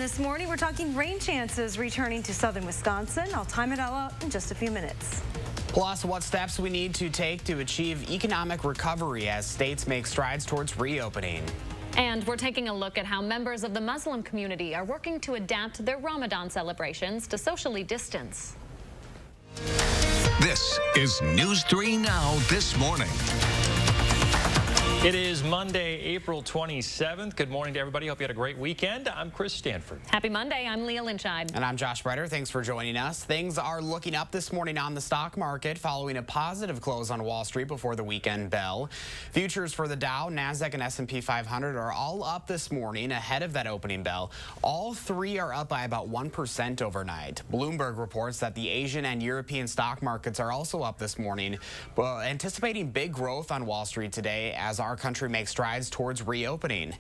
this morning, we're talking rain chances returning to southern Wisconsin. I'll time it all out in just a few minutes. Plus, what steps we need to take to achieve economic recovery as states make strides towards reopening. And we're taking a look at how members of the Muslim community are working to adapt their Ramadan celebrations to socially distance. This is News 3 Now this morning. It is Monday, April 27th. Good morning to everybody. Hope you had a great weekend. I'm Chris Stanford. Happy Monday. I'm Leah Lynchide. And I'm Josh Bretter. Thanks for joining us. Things are looking up this morning on the stock market following a positive close on Wall Street before the weekend bell. Futures for the Dow, NASDAQ, and S&P 500 are all up this morning ahead of that opening bell. All three are up by about 1% overnight. Bloomberg reports that the Asian and European stock markets are also up this morning, anticipating big growth on Wall Street today as our country makes strides towards reopening.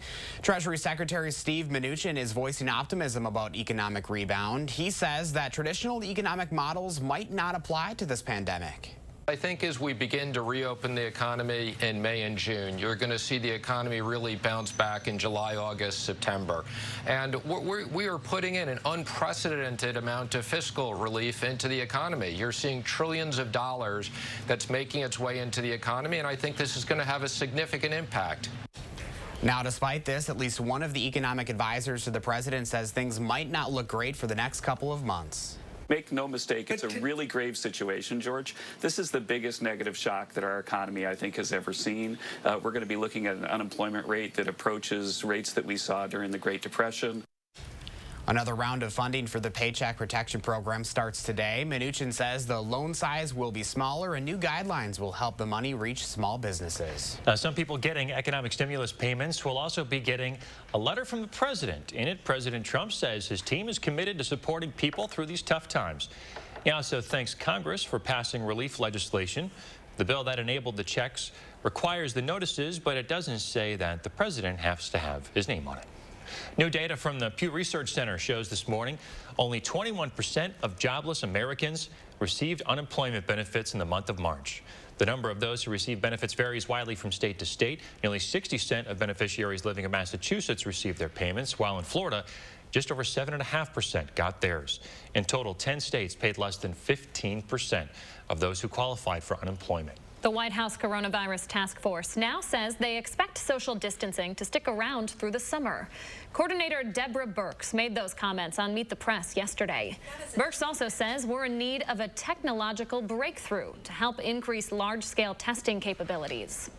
Treasury Secretary Steve Mnuchin is voicing optimism about economic rebound. He says that traditional economic models might not apply to this pandemic. I think as we begin to reopen the economy in May and June, you're going to see the economy really bounce back in July, August, September. And we are putting in an unprecedented amount of fiscal relief into the economy. You're seeing trillions of dollars that's making its way into the economy, and I think this is going to have a significant impact. Now, despite this, at least one of the economic advisors to the president says things might not look great for the next couple of months. Make no mistake, it's a really grave situation, George. This is the biggest negative shock that our economy, I think, has ever seen. We're going to be looking at an unemployment rate that approaches rates that we saw during the Great Depression. Another round of funding for the Paycheck Protection Program starts today. Mnuchin says the loan size will be smaller and new guidelines will help the money reach small businesses. Some people getting economic stimulus payments will also be getting a letter from the president. In it, President Trump says his team is committed to supporting people through these tough times. He also thanks Congress for passing relief legislation. The bill that enabled the checks requires the notices, but it doesn't say that the president has to have his name on it. New data from the Pew Research Center shows this morning only 21% of jobless Americans received unemployment benefits in the month of March. The number of those who receive benefits varies widely from state to state. Nearly 60% of beneficiaries living in Massachusetts received their payments, while in Florida, just over 7.5% got theirs. In total, 10 states paid less than 15% of those who qualified for unemployment. The White House Coronavirus Task Force now says they expect social distancing to stick around through the summer. Coordinator Deborah Birx made those comments on Meet the Press yesterday. Birx also says we're in need of a technological breakthrough to help increase large-scale testing capabilities.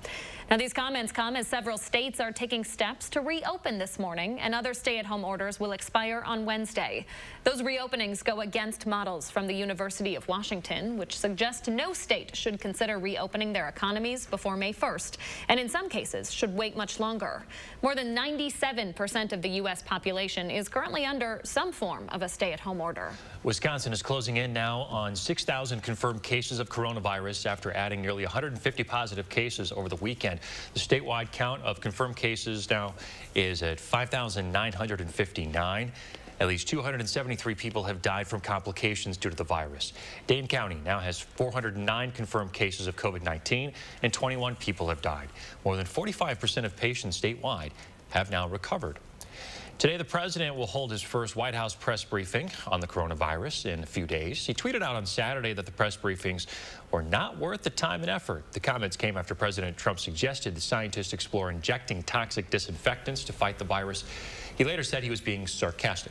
Now, these comments come as several states are taking steps to reopen this morning, and other stay-at-home orders will expire on Wednesday. Those reopenings go against models from the University of Washington, which suggest no state should consider reopening their economies before May 1st, and in some cases should wait much longer. More than 97% of the U.S. population is currently under some form of a stay-at-home order. Wisconsin is closing in now on 6,000 confirmed cases of coronavirus after adding nearly 150 positive cases over the weekend. The statewide count of confirmed cases now is at 5,959. At least 273 people have died from complications due to the virus. Dane County now has 409 confirmed cases of COVID-19 and 21 people have died. More than 45% of patients statewide have now recovered. Today, the president will hold his first White House press briefing on the coronavirus in a few days. He tweeted out on Saturday that the press briefings were not worth the time and effort. The comments came after President Trump suggested the scientists explore injecting toxic disinfectants to fight the virus. He later said he was being sarcastic.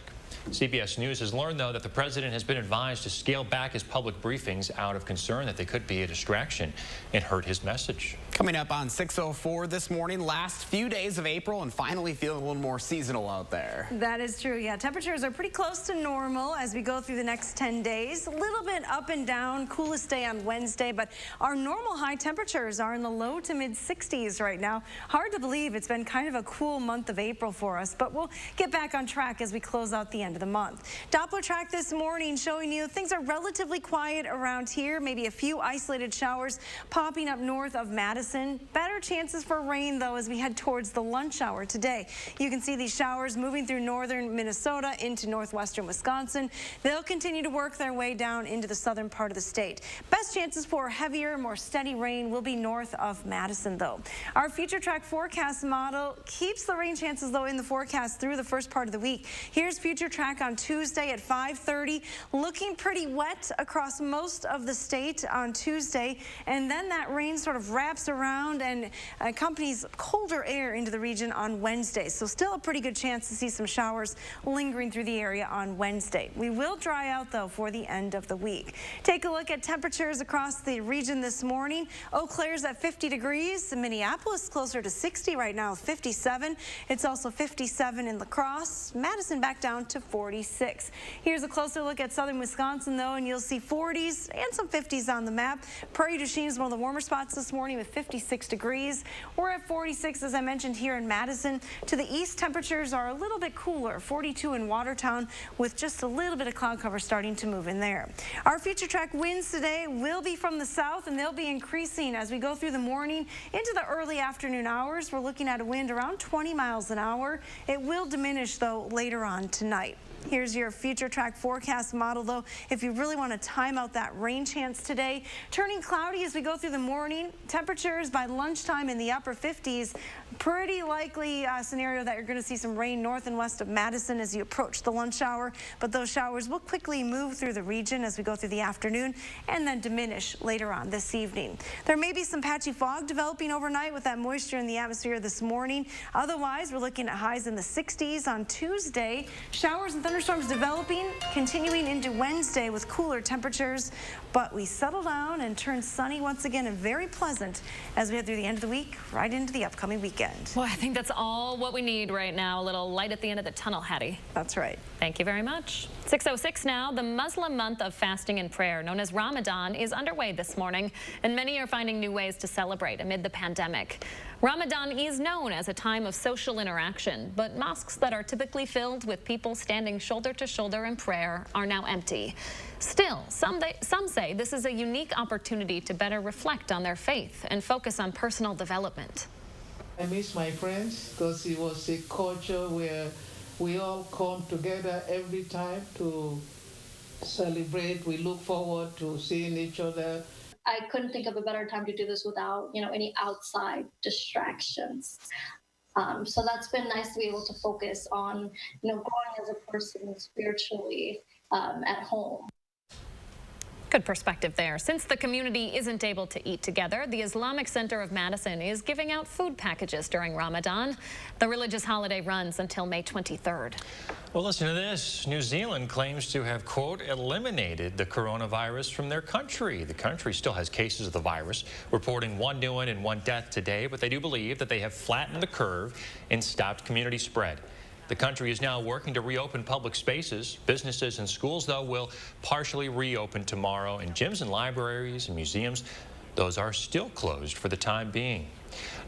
CBS News has learned, though, that the president has been advised to scale back his public briefings out of concern that they could be a distraction and hurt his message. Coming up on 6:04 this morning, last few days of April and finally feeling a little more seasonal out there. That is true. Yeah, temperatures are pretty close to normal as we go through the next 10 days. A little bit up and down, coolest day on Wednesday, but our normal high temperatures are in the low to mid 60s right now. Hard to believe it's been kind of a cool month of April for us, but we'll get back on track as we close out the end of the month. Doppler track this morning showing you things are relatively quiet around here. Maybe a few isolated showers popping up north of Madison. Better chances for rain, though, as we head towards the lunch hour today. You can see these showers moving through northern Minnesota into northwestern Wisconsin. They'll continue to work their way down into the southern part of the state. Best chances for heavier, more steady rain will be north of Madison, though. Our future track forecast model keeps the rain chances, though, in the forecast through the first part of the week. Here's future track on Tuesday at 5:30. Looking pretty wet across most of the state on Tuesday, and then that rain sort of wraps around and accompanies colder air into the region on Wednesday. So still a pretty good chance to see some showers lingering through the area on Wednesday. We will dry out, though, for the end of the week. Take a look at temperatures across the region this morning. Eau Claire's at 50 degrees. Minneapolis closer to 60 right now, 57. It's also 57 in La Crosse. Madison back down to 46. Here's a closer look at southern Wisconsin, though, and you'll see 40s and some 50s on the map. Prairie du Chien is one of the warmer spots this morning with 56 degrees. We're at 46, as I mentioned, here in Madison. To the east, temperatures are a little bit cooler, 42 in Watertown, with just a little bit of cloud cover starting to move in there. Our future track winds today will be from the south, and they'll be increasing as we go through the morning into the early afternoon hours. We're looking at a wind around 20 miles an hour. It will diminish, though, later on tonight. Here's your future track forecast model, though, if you really want to time out that rain chance today. Turning cloudy as we go through the morning. Temperatures by lunchtime in the upper 50s. Pretty likely scenario that you're going to see some rain north and west of Madison as you approach the lunch hour. But those showers will quickly move through the region as we go through the afternoon and then diminish later on this evening. There may be some patchy fog developing overnight with that moisture in the atmosphere this morning. Otherwise, we're looking at highs in the 60s on Tuesday. Showers and thunderstorms developing, continuing into Wednesday with cooler temperatures, but we settle down and turn sunny once again and very pleasant as we head through the end of the week, right into the upcoming weekend. Well, I think that's all what we need right now. A little light at the end of the tunnel, Hattie. That's right. Thank you very much. 6:06 now. The Muslim month of fasting and prayer, known as Ramadan, is underway this morning, and many are finding new ways to celebrate amid the pandemic. Ramadan is known as a time of social interaction, but mosques that are typically filled with people standing shoulder to shoulder in prayer are now empty. Still, some say this is a unique opportunity to better reflect on their faith and focus on personal development. I miss my friends because it was a culture where we all come together every time to celebrate. We look forward to seeing each other. I couldn't think of a better time to do this without, any outside distractions. So that's been nice to be able to focus on, growing as a person spiritually at home. Good perspective there. Since the community isn't able to eat together, the Islamic Center of Madison is giving out food packages during Ramadan. The religious holiday runs until May 23rd. Well, listen to this. New Zealand claims to have, quote, eliminated the coronavirus from their country. The country still has cases of the virus, reporting 1 new one and 1 death today, but they do believe that they have flattened the curve and stopped community spread. The country is now working to reopen public spaces. Businesses and schools, though, will partially reopen tomorrow, and gyms and libraries and museums, those are still closed for the time being.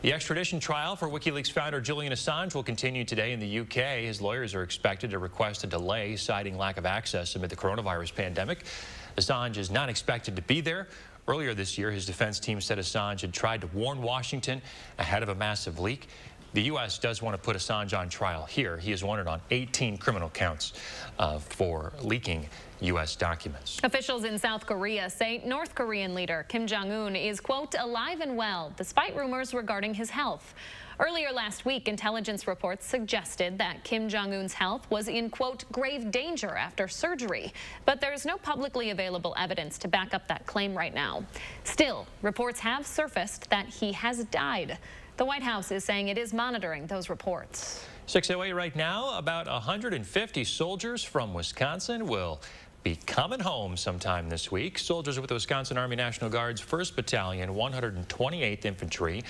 The extradition trial for WikiLeaks founder Julian Assange will continue today in the UK. His lawyers are expected to request a delay, citing lack of access amid the coronavirus pandemic. Assange is not expected to be there. Earlier this year, his defense team said Assange had tried to warn Washington ahead of a massive leak. The U.S. does want to put Assange on trial here. He is wanted on 18 criminal counts for leaking U.S. documents. Officials in South Korea say North Korean leader Kim Jong-un is, quote, alive and well, despite rumors regarding his health. Earlier last week, intelligence reports suggested that Kim Jong-un's health was in, quote, grave danger after surgery. But there's no publicly available evidence to back up that claim right now. Still, reports have surfaced that he has died. The White House is saying it is monitoring those reports. 6:08 right now. About 150 soldiers from Wisconsin will be coming home sometime this week. Soldiers with the Wisconsin Army National Guard's 1st Battalion, 128th Infantry.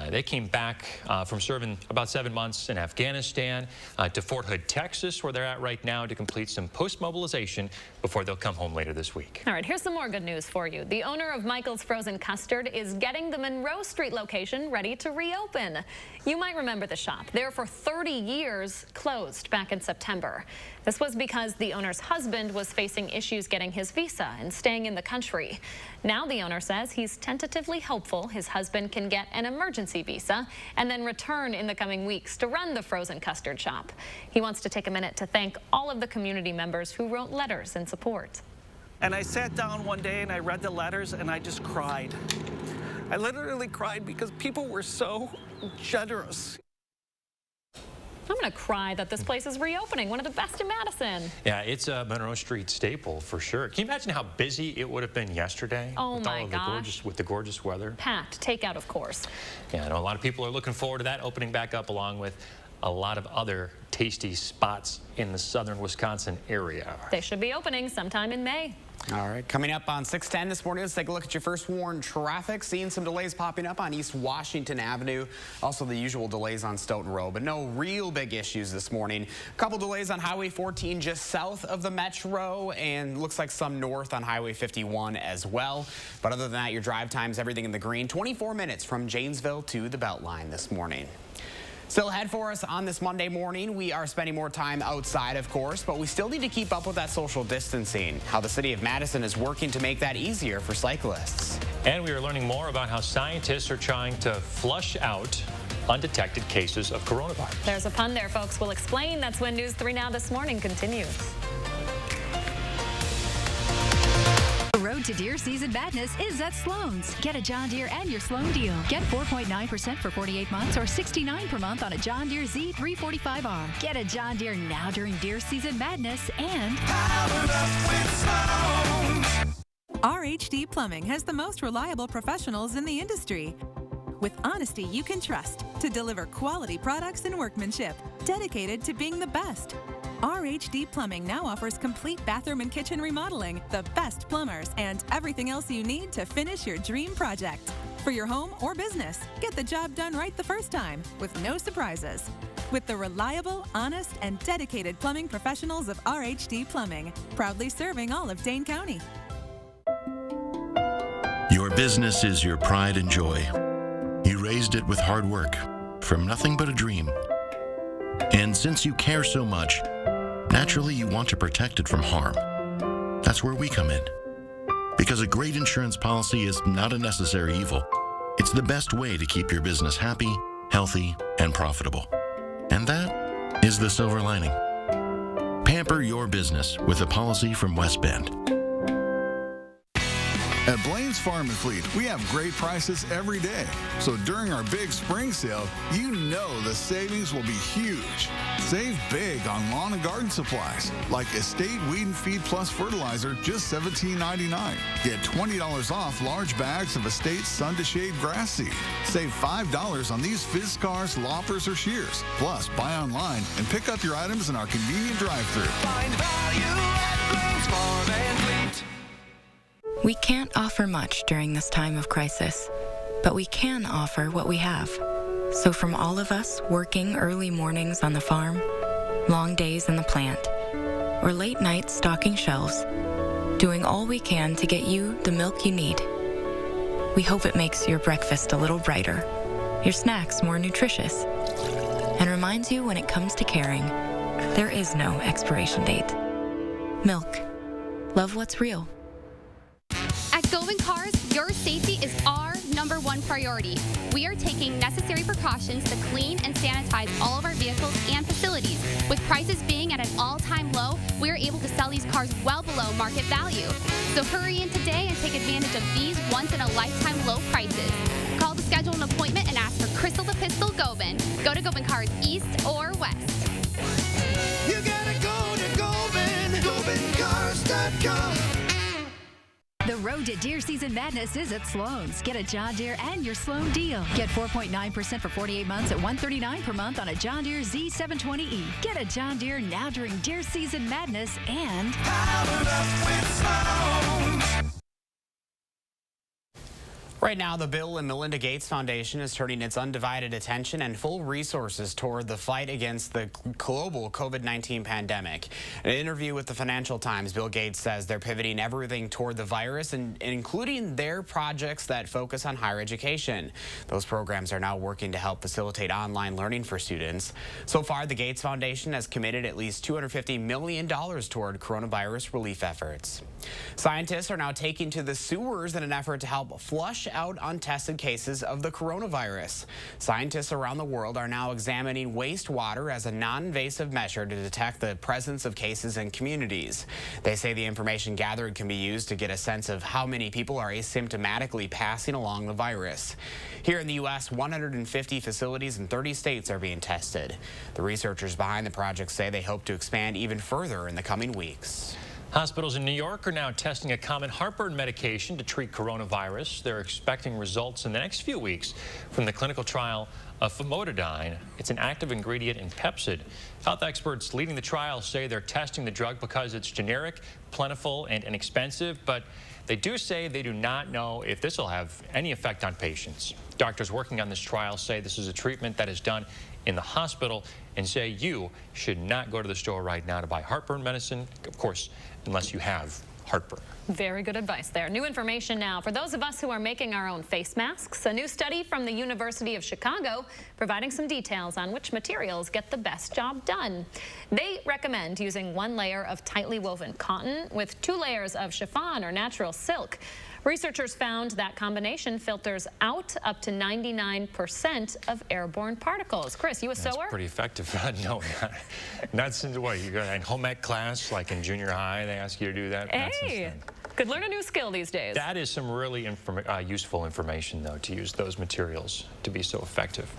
They came back from serving about 7 months in Afghanistan to Fort Hood, Texas, where they're at right now to complete some post-mobilization before they'll come home later this week. All right, here's some more good news for you. The owner of Michael's Frozen Custard is getting the Monroe Street location ready to reopen. You might remember the shop. There for 30 years, closed back in September. This was because the owner's husband was facing issues getting his visa and staying in the country. Now the owner says he's tentatively hopeful his husband can get an emergency visa and then return in the coming weeks to run the Frozen Custard shop. He wants to take a minute to thank all of the community members who wrote letters in support. And I sat down one day and I read the letters and I just cried. I literally cried because people were so generous. I'm going to cry that this place is reopening, one of the best in Madison. Yeah, it's a Monroe Street staple for sure. Can you imagine how busy it would have been yesterday? Oh with my gosh. With the gorgeous weather. Packed, takeout, of course. Yeah, I know a lot of people are looking forward to that opening back up, along with a lot of other tasty spots in the southern Wisconsin area. They should be opening sometime in May. All right, coming up on 610 this morning, let's take a look at your first warn traffic. Seeing some delays popping up on East Washington Avenue. Also the usual delays on Stoughton Road, but no real big issues this morning. A couple delays on Highway 14 just south of the Metro, and looks like some north on Highway 51 as well. But other than that, your drive times, everything in the green. 24 minutes from Janesville to the Beltline this morning. Still ahead for us on this Monday morning. We are spending more time outside, of course, but we still need to keep up with that social distancing. How the city of Madison is working to make that easier for cyclists. And we are learning more about how scientists are trying to flush out undetected cases of coronavirus. There's a pun there, folks. We'll explain. That's when News 3 Now this morning continues. The road to deer season madness is at Sloan's. Get a John Deere and your Sloan deal. Get 4.9% for 48 months or $69 per month on a John Deere Z345R. Get a John Deere now during deer season madness and RHD Plumbing has the most reliable professionals in the industry. With honesty you can trust to deliver quality products and workmanship, dedicated to being the best. RHD Plumbing now offers complete bathroom and kitchen remodeling, the best plumbers, and everything else you need to finish your dream project. For your home or business, get the job done right the first time with no surprises. With the reliable, honest, and dedicated plumbing professionals of RHD Plumbing, proudly serving all of Dane County. Your business is your pride and joy. You raised it with hard work, from nothing but a dream. And since you care so much, naturally you want to protect it from harm. That's where we come in. Because a great insurance policy is not a necessary evil. It's the best way to keep your business happy, healthy, and profitable. And that is the silver lining. Pamper your business with a policy from West Bend. At Blaine's Farm and Fleet, we have great prices every day. So during our big spring sale, you know the savings will be huge. Save big on lawn and garden supplies, like Estate Weed and Feed Plus Fertilizer, just $17.99. Get $20 off large bags of Estate Sun to Shade Grass Seed. Save $5 on these Fizzcars, loppers, or shears. Plus, buy online and pick up your items in our convenient drive-thru. Find value at Blaine's Farm and Fleet. We can't offer much during this time of crisis, but we can offer what we have. So from all of us working early mornings on the farm, long days in the plant, or late nights stocking shelves, doing all we can to get you the milk you need. We hope it makes your breakfast a little brighter, your snacks more nutritious, and reminds you when it comes to caring, there is no expiration date. Milk. Love what's real. At Govan Cars, your safety is our #1 priority. We are taking necessary precautions to clean and sanitize all of our vehicles and facilities. With prices being at an all-time low, we are able to sell these cars well below market value. So hurry in today and take advantage of these once-in-a-lifetime low prices. Call to schedule an appointment and ask for Crystal the Pistol Govan. Go to Govan Cars East or West. You gotta go to Govan, GovanCars.com. The road to deer season madness is at Sloan's. Get a John Deere and your Sloan deal. Get 4.9% for 48 months at $139 per month on a John Deere Z720E. Get a John Deere now during deer season madness and Powered up with Sloan. Right now, the Bill and Melinda Gates Foundation is turning its undivided attention and full resources toward the fight against the global COVID-19 pandemic. In an interview with the Financial Times, Bill Gates says they're pivoting everything toward the virus, and including their projects that focus on higher education. Those programs are now working to help facilitate online learning for students. So far, the Gates Foundation has committed at least $250 million toward coronavirus relief efforts. Scientists are now taking to the sewers in an effort to help flush out untested cases of the coronavirus. Scientists around the world are now examining wastewater as a non-invasive measure to detect the presence of cases in communities. They say the information gathered can be used to get a sense of how many people are asymptomatically passing along the virus. Here in the U.S., 150 facilities in 30 states are being tested. The researchers behind the project say they hope to expand even further in the coming weeks. Hospitals in New York are now testing a common heartburn medication to treat coronavirus. They're expecting results in the next few weeks from the clinical trial of famotidine. It's an active ingredient in Pepcid. Health experts leading the trial say they're testing the drug because it's generic, plentiful, and inexpensive, but they do say they do not know if this will have any effect on patients. Doctors working on this trial say this is a treatment that is done in the hospital and say you should not go to the store right now to buy heartburn medicine, of course, unless you have heartburn. Very good advice there. New information now for those of us who are making our own face masks. A new study from the University of Chicago providing some details on which materials get the best job done. They recommend using 1 layer of tightly woven cotton with 2 layers of chiffon or natural silk. Researchers found that combination filters out up to 99% of airborne particles. Chris, you a sewer? That's pretty effective. No, not since what? You got in home ec class, like in junior high, they ask you to do that? Hey, could learn a new skill these days. That is some really useful information, though, to use those materials to be so effective.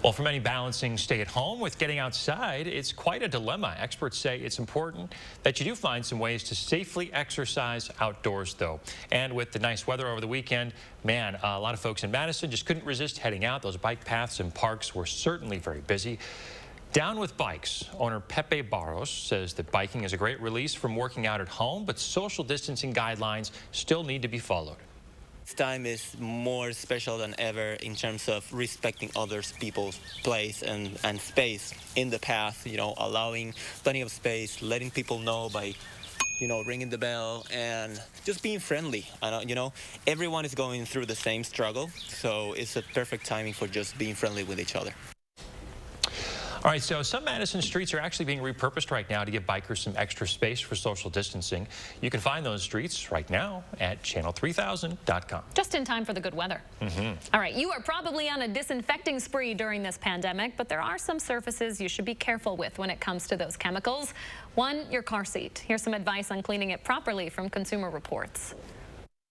Well, for many balancing stay at home with getting outside, it's quite a dilemma. Experts say it's important that you do find some ways to safely exercise outdoors, though. And with the nice weather over the weekend, man, a lot of folks in Madison just couldn't resist heading out. Those bike paths and parks were certainly very busy. Down with Bikes owner Pepe Barros says that biking is a great release from working out at home, but social distancing guidelines still need to be followed. This time is more special than ever in terms of respecting other people's place and space. In the past, allowing plenty of space, letting people know by, ringing the bell and just being friendly. Everyone is going through the same struggle, so it's a perfect timing for just being friendly with each other. All right, so some Madison streets are actually being repurposed right now to give bikers some extra space for social distancing. You can find those streets right now at channel3000.com. Just in time for the good weather. All right, you are probably on a disinfecting spree during this pandemic, but there are some surfaces you should be careful with when it comes to those chemicals. One, your car seat. Here's some advice on cleaning it properly from Consumer Reports.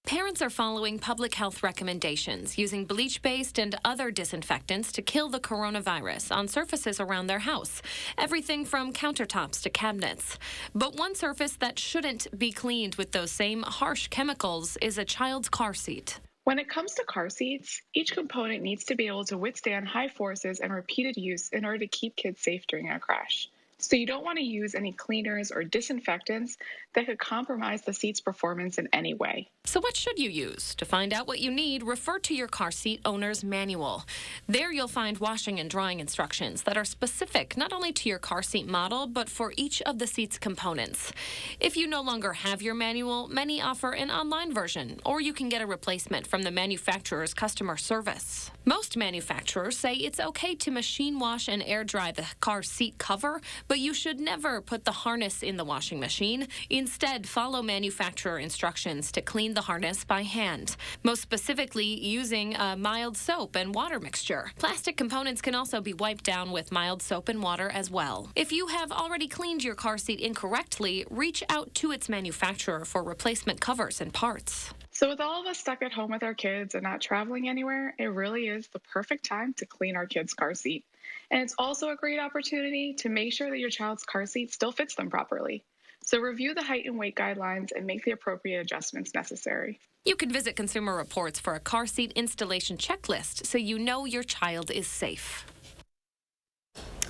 Parents are following public health recommendations, using bleach-based and other disinfectants to kill the coronavirus on surfaces around their house, everything from countertops to cabinets. But one surface that shouldn't be cleaned with those same harsh chemicals is a child's car seat. When it comes to car seats, each component needs to be able to withstand high forces and repeated use in order to keep kids safe during a crash. So you don't want to use any cleaners or disinfectants that could compromise the seat's performance in any way. So what should you use? To find out what you need, refer to your car seat owner's manual. There you'll find washing and drying instructions that are specific not only to your car seat model, but for each of the seat's components. If you no longer have your manual, many offer an online version, or you can get a replacement from the manufacturer's customer service. Most manufacturers say it's okay to machine wash and air dry the car seat cover, but you should never put the harness in the washing machine. Instead, follow manufacturer instructions to clean the harness by hand, most specifically using a mild soap and water mixture. Plastic components can also be wiped down with mild soap and water as well. If you have already cleaned your car seat incorrectly, reach out to its manufacturer for replacement covers and parts. So with all of us stuck at home with our kids and not traveling anywhere, it really is the perfect time to clean our kids' car seat. And it's also a great opportunity to make sure that your child's car seat still fits them properly. So review the height and weight guidelines and make the appropriate adjustments necessary. You can visit Consumer Reports for a car seat installation checklist so you know your child is safe.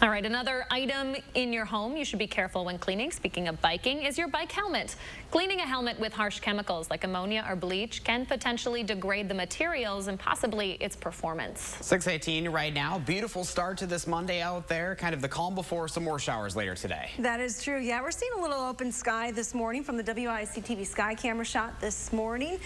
All right, another item in your home you should be careful when cleaning, speaking of biking, is your bike helmet. Cleaning a helmet with harsh chemicals like ammonia or bleach can potentially degrade the materials and possibly its performance. 6:18 right now. Beautiful start to this Monday out there. Kind of the calm before some more showers later today. That is true. Yeah, we're seeing a little open sky this morning from the WIC TV sky camera shot this morning.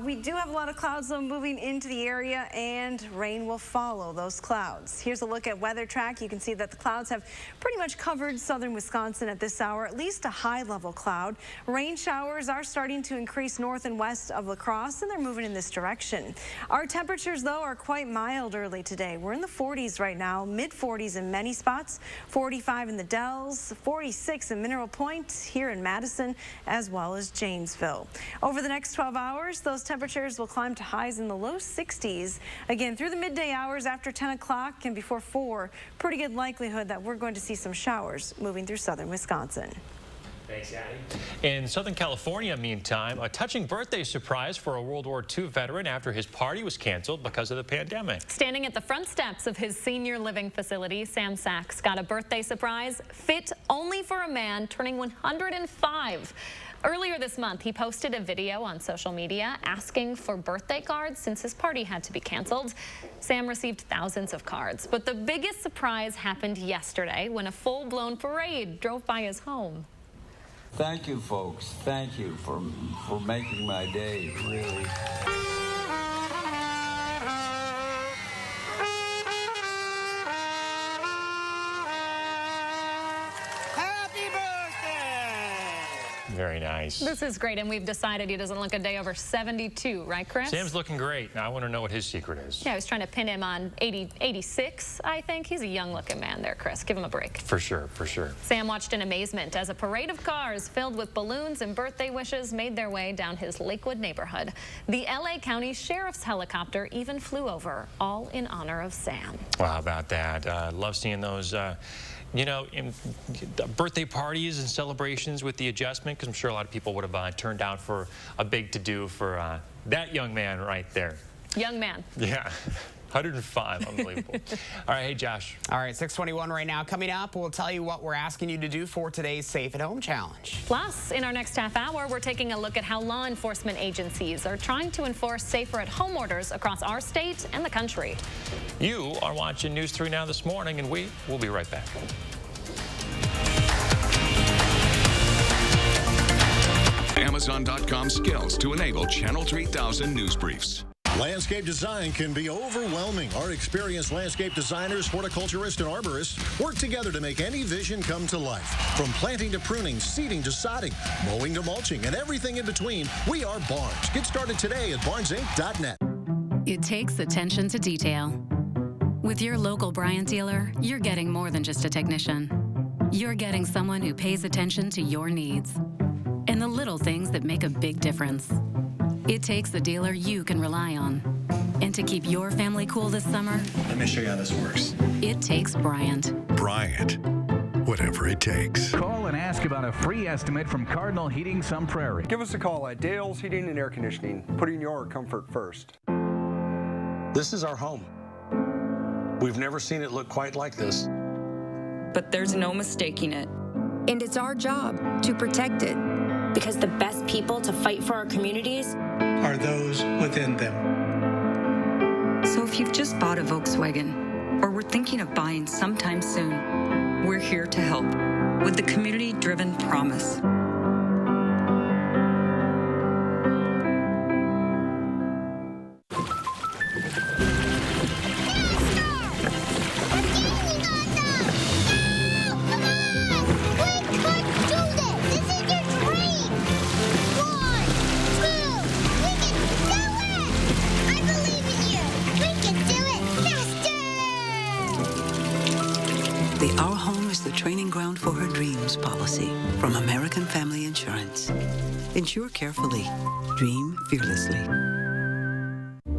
We do have a lot of clouds though moving into the area, and rain will follow those clouds. Here's a look at weather track. You can see that the clouds have pretty much covered southern Wisconsin at this hour, at least a high level cloud. Rain showers are starting to increase north and west of La Crosse, and they're moving in this direction. Our temperatures though are quite mild early today. We're in the 40s right now, mid 40s in many spots, 45 in the Dells, 46 in Mineral Point, here in Madison, as well as Janesville. Over the next 12 hours, those temperatures will climb to highs in the low 60s. Again, through the midday hours after 10 o'clock and before 4, pretty good likelihood that we're going to see some showers moving through southern Wisconsin. Thanks, Addie. In Southern California, meantime, a touching birthday surprise for a World War II veteran after his party was canceled because of the pandemic. Standing at the front steps of his senior living facility, Sam Sachs got a birthday surprise fit only for a man turning 105. Earlier this month, he posted a video on social media asking for birthday cards since his party had to be canceled. Sam received thousands of cards, but the biggest surprise happened yesterday when a full-blown parade drove by his home. Thank you, folks. Thank you for making my day, really. Very nice. This is great, and we've decided he doesn't look a day over 72, right, Chris? Sam's looking great. Now I want to know what his secret is. Yeah, I was trying to pin him on 86, I think. He's a young-looking man there, Chris. Give him a break. For sure, for sure. Sam watched in amazement as a parade of cars filled with balloons and birthday wishes made their way down his Lakewood neighborhood. The L.A. County Sheriff's helicopter even flew over, all in honor of Sam. Well, how about that? Love seeing those you know, in birthday parties and celebrations with the adjustment, because I'm sure a lot of people would have turned out for a big to-do for that young man right there. Young man. Yeah. 105, unbelievable. All right, hey, Josh. All right, 6:21 right now. Coming up, we'll tell you what we're asking you to do for today's Safe at Home Challenge. Plus, in our next half hour, we're taking a look at how law enforcement agencies are trying to enforce safer at home orders across our state and the country. You are watching News 3 Now this morning, and we will be right back. Amazon.com skills to enable Channel 3000 news briefs. Landscape design can be overwhelming. Our experienced landscape designers, horticulturists, and arborists work together to make any vision come to life. From planting to pruning, seeding to sodding, mowing to mulching, and everything in between, we are Barnes. Get started today at barnesinc.net. It takes attention to detail. With your local Bryant dealer, you're getting more than just a technician. You're getting someone who pays attention to your needs and the little things that make a big difference. It takes a dealer you can rely on. And to keep your family cool this summer, let me show you how this works. It takes Bryant. Bryant. Whatever it takes. Call and ask about a free estimate from Cardinal Heating Sun Prairie. Give us a call at Dale's Heating and Air Conditioning, putting your comfort first. This is our home. We've never seen it look quite like this. But there's no mistaking it. And it's our job to protect it. Because the best people to fight for our communities are those within them. So if you've just bought a Volkswagen or were thinking of buying sometime soon, we're here to help with the community-driven promise. Our home is the training ground for her dreams policy from American Family Insurance. Insure carefully. Dream fearlessly.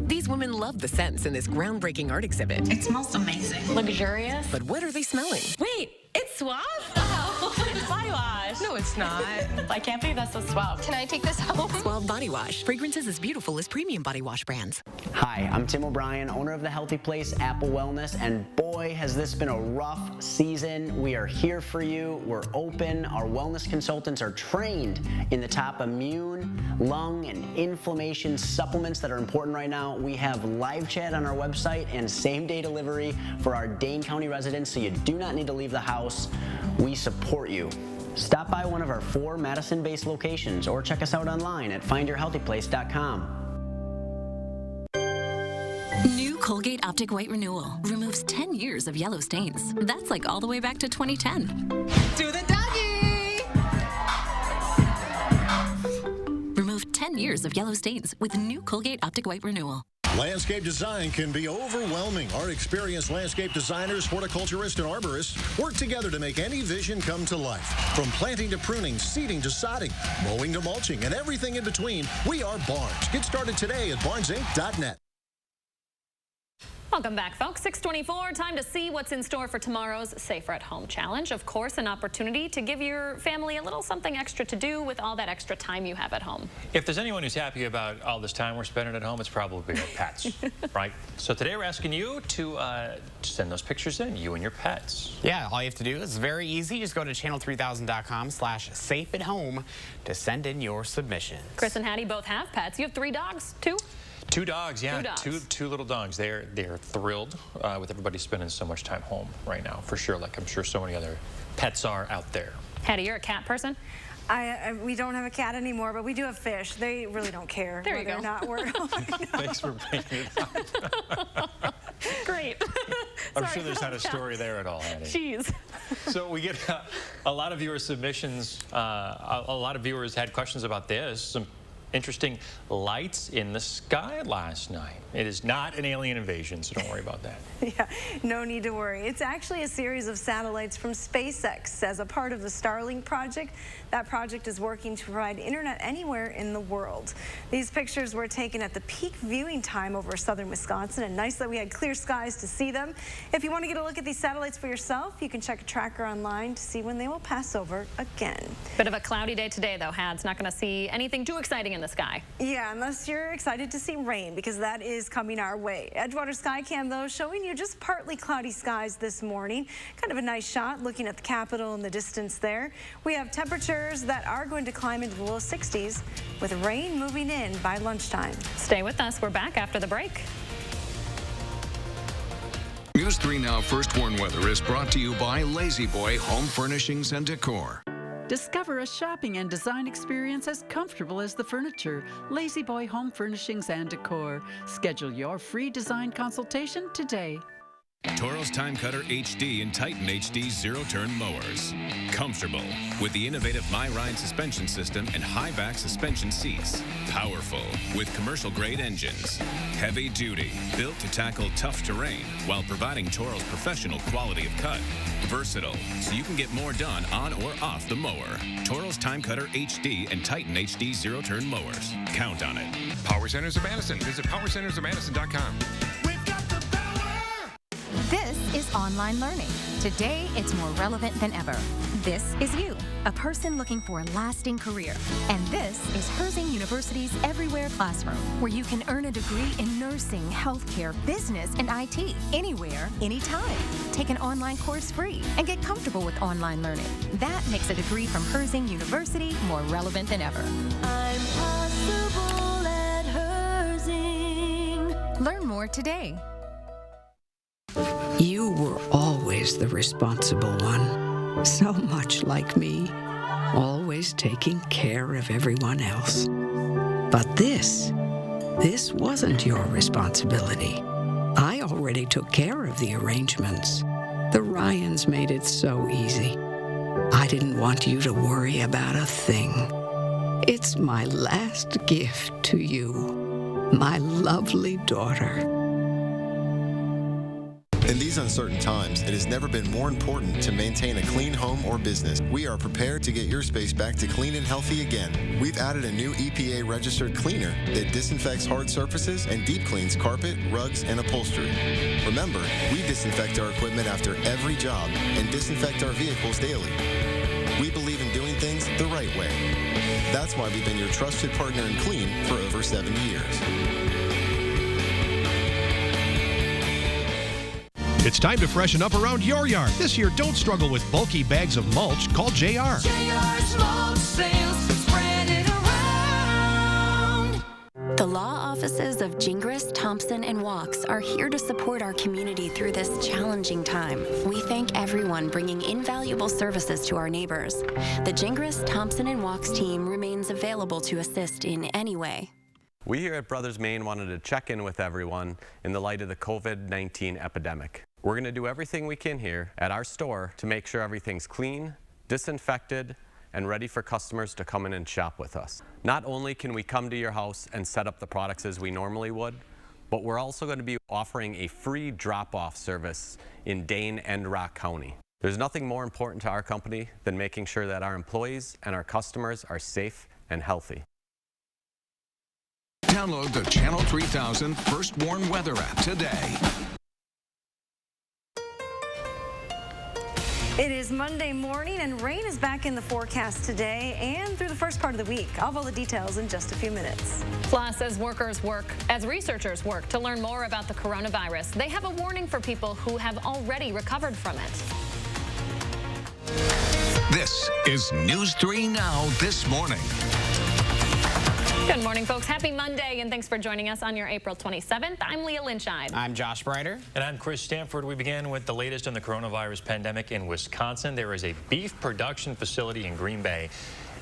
These women love the scents in this groundbreaking art exhibit. It smells amazing. Luxurious. But what are they smelling? Wait, it's Suave? Oh, it's body wash. No, it's not. I can't believe that's so Suave. Can I take this home? Suave Body Wash. Fragrances as beautiful as premium body wash brands. Hi, I'm Tim O'Brien, owner of The Healthy Place, Apple Wellness, and boy, boy, has this been a rough season. We are here for you. We're open. Our wellness consultants are trained in the top immune, lung, and inflammation supplements that are important right now. We have live chat on our website and same-day delivery for our Dane County residents, so you do not need to leave the house. We support you. Stop by one of our 4 Madison-based locations or check us out online at findyourhealthyplace.com. New Colgate Optic White Renewal removes 10 years of yellow stains. That's like all the way back to 2010. Do the doggy! Remove 10 years of yellow stains with new Colgate Optic White Renewal. Landscape design can be overwhelming. Our experienced landscape designers, horticulturists, and arborists work together to make any vision come to life. From planting to pruning, seeding to sodding, mowing to mulching, and everything in between, we are Barnes. Get started today at barnesinc.net. Welcome back, folks. 6:24, time to see what's in store for tomorrow's Safer at Home Challenge. Of course, an opportunity to give your family a little something extra to do with all that extra time you have at home. If there's anyone who's happy about all this time we're spending at home, it's probably our pets, right? So today we're asking you to send those pictures in, you and your pets. Yeah, all you have to do is very easy. Just go to channel3000.com/safeathome to send in your submissions. Chris and Hattie both have pets. You have 3 dogs, 2? 2 dogs, yeah, 2 dogs. Two little dogs. They're thrilled with everybody spending so much time home right now, for sure. Like I'm sure so many other pets are out there. Hattie, you're a cat person? We don't have a cat anymore, but we do have fish. They really don't care there you whether go. or not we're Thanks for bringing it up. Great. I'm sure there's not a story there at all, Hattie. Jeez. So we get a lot of viewer submissions. A lot of viewers had questions about this. Some interesting lights in the sky last night. It is not an alien invasion, so don't worry about that. Yeah, no need to worry. It's actually a series of satellites from SpaceX as a part of the Starlink project. That project is working to provide internet anywhere in the world. These pictures were taken at the peak viewing time over southern Wisconsin, and nice that we had clear skies to see them. If you want to get a look at these satellites for yourself, you can check a tracker online to see when they will pass over again. Bit of a cloudy day today, though, Had's not going to see anything too exciting in the sky. Yeah, unless you're excited to see rain, because that is coming our way. Edgewater Skycam, though, showing you just partly cloudy skies this morning. Kind of a nice shot looking at the Capitol in the distance there. We have temperatures that are going to climb into the low 60s with rain moving in by lunchtime. Stay with us. We're back after the break. News 3 Now First Warn Weather is brought to you by Lazy Boy Home Furnishings and Decor. Discover a shopping and design experience as comfortable as the furniture. Lazy Boy Home Furnishings and Decor. Schedule your free design consultation today. Toro's Time Cutter HD and Titan HD zero-turn mowers. Comfortable with the innovative MyRide suspension system and high-back suspension seats. Powerful with commercial-grade engines. Heavy-duty, built to tackle tough terrain while providing Toro's professional quality of cut. Versatile, so you can get more done on or off the mower. Toro's Time Cutter HD and Titan HD zero-turn mowers. Count on it. Power Centers of Madison. Visit powercentersofmadison.com. This is online learning. Today, it's more relevant than ever. This is you, a person looking for a lasting career. And this is Herzing University's Everywhere Classroom, where you can earn a degree in nursing, healthcare, business, and IT, anywhere, anytime. Take an online course free and get comfortable with online learning. That makes a degree from Herzing University more relevant than ever. I'm possible at Herzing. Learn more today. You were always the responsible one, so much like me, always taking care of everyone else. But this wasn't your responsibility. I already took care of the arrangements. The Ryans made it so easy. I didn't want you to worry about a thing. It's my last gift to you, my lovely daughter. In these uncertain times, it has never been more important to maintain a clean home or business. We are prepared to get your space back to clean and healthy again. We've added a new EPA-registered cleaner that disinfects hard surfaces and deep cleans carpet, rugs, and upholstery. Remember, we disinfect our equipment after every job and disinfect our vehicles daily. We believe in doing things the right way. That's why we've been your trusted partner in clean for over 70 years. It's time to freshen up around your yard. This year, don't struggle with bulky bags of mulch. Call JR. JR's mulch sales, spread it around. The law offices of Gingras, Thompson, and Walks are here to support our community through this challenging time. We thank everyone bringing invaluable services to our neighbors. The Gingras, Thompson, and Walks team remains available to assist in any way. We here at Brothers Maine wanted to check in with everyone in the light of the COVID-19 epidemic. We're going to do everything we can here at our store to make sure everything's clean, disinfected, and ready for customers to come in and shop with us. Not only can we come to your house and set up the products as we normally would, but we're also going to be offering a free drop-off service in Dane and Rock County. There's nothing more important to our company than making sure that our employees and our customers are safe and healthy. Download the Channel 3000 First Warn Weather app today. It is Monday morning and rain is back in the forecast today and through the first part of the week. I'll have all the details in just a few minutes. Plus, as researchers work to learn more about the coronavirus, they have a warning for people who have already recovered from it. This is News 3 Now this morning. Good morning, folks. Happy Monday, and thanks for joining us on your April 27th. I'm Leah Lynchide. I'm Josh Brighter. And I'm Chris Stanford. We begin with the latest on the coronavirus pandemic in Wisconsin. There is a beef production facility in Green Bay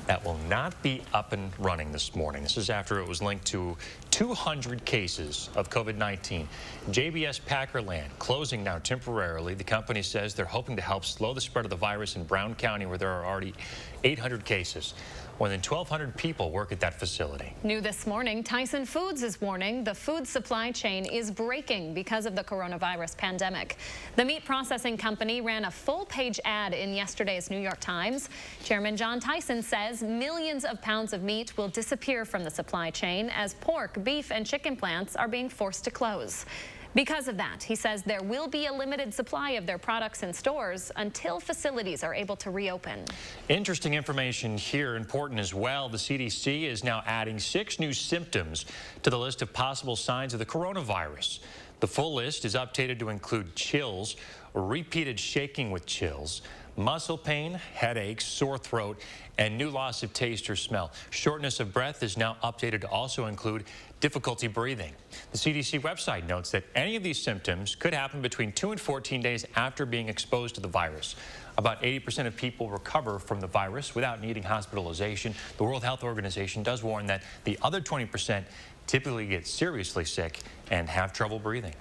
that will not be up and running this morning. This is after it was linked to 200 cases of COVID-19. JBS Packerland closing now temporarily. The company says they're hoping to help slow the spread of the virus in Brown County, where there are already 800 cases. More than 1,200 people work at that facility. New this morning, Tyson Foods is warning the food supply chain is breaking because of the coronavirus pandemic. The meat processing company ran a full-page ad in yesterday's New York Times. Chairman John Tyson says millions of pounds of meat will disappear from the supply chain as pork, beef, and chicken plants are being forced to close. Because of that, he says there will be a limited supply of their products in stores until facilities are able to reopen. Interesting information here, important as well. The CDC is now adding 6 new symptoms to the list of possible signs of the coronavirus. The full list is updated to include chills, repeated shaking with chills, muscle pain, headaches, sore throat, and new loss of taste or smell. Shortness of breath is now updated to also include difficulty breathing. The CDC website notes that any of these symptoms could happen between 2 and 14 days after being exposed to the virus. About 80% of people recover from the virus without needing hospitalization. The World Health Organization does warn that the other 20% typically get seriously sick and have trouble breathing.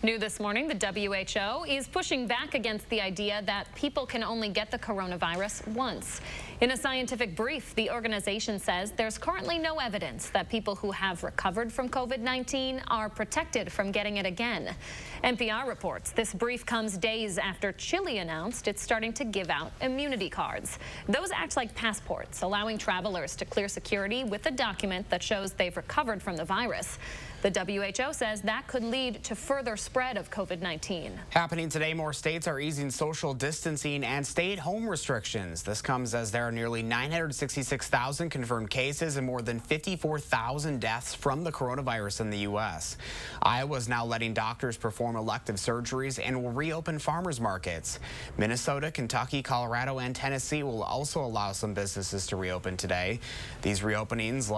New this morning, the WHO is pushing back against the idea that people can only get the coronavirus once. In a scientific brief, the organization says there's currently no evidence that people who have recovered from COVID-19 are protected from getting it again. NPR reports this brief comes days after Chile announced it's starting to give out immunity cards. Those act like passports, allowing travelers to clear security with a document that shows they've recovered from the virus. The WHO says that could lead to further spread of COVID-19. Happening today, more states are easing social distancing and stay-at-home restrictions. This comes as there are nearly 966,000 confirmed cases and more than 54,000 deaths from the coronavirus in the U.S. Iowa is now letting doctors perform elective surgeries and will reopen farmers markets. Minnesota, Kentucky, Colorado, and Tennessee will also allow some businesses to reopen today. These reopenings